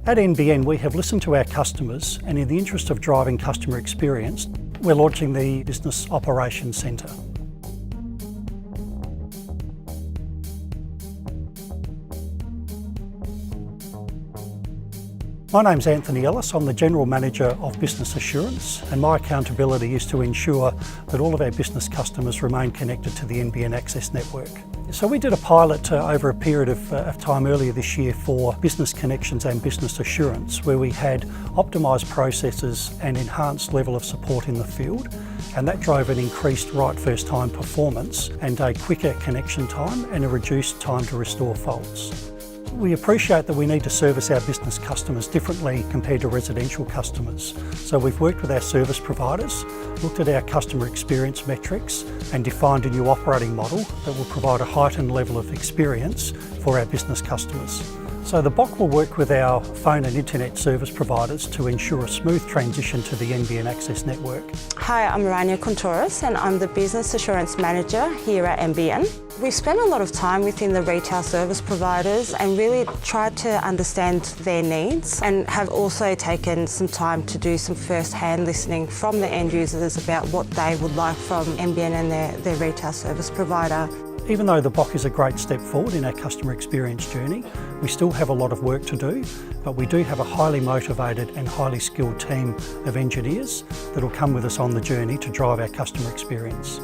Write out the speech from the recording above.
At NBN, we have listened to our customers, and in the interest of driving customer experience, we're launching the Business Operations Centre. My name's Anthony Ellis. I'm the General Manager of Business Assurance, and my accountability is to ensure that all of our business customers remain connected to the NBN Access Network. So we did a pilot over a period of time earlier this year for business connections and business assurance, where we had optimised processes and enhanced level of support in the field, and that drove an increased right first time performance and a quicker connection time and a reduced time to restore faults. We appreciate that we need to service our business customers differently compared to residential customers. So we've worked with our service providers, looked at our customer experience metrics and defined a new operating model that will provide a heightened level of experience for our business customers. So the BOC will work with our phone and internet service providers to ensure a smooth transition to the NBN Access Network. Hi, I'm Rania Contouras and I'm the Business Assurance Manager here at NBN. We've spent a lot of time within the retail service providers and really tried to understand their needs, and have also taken some time to do some first-hand listening from the end users about what they would like from NBN and their retail service provider. Even though the BOC is a great step forward in our customer experience journey, we still have a lot of work to do, but we do have a highly motivated and highly skilled team of engineers that will come with us on the journey to drive our customer experience.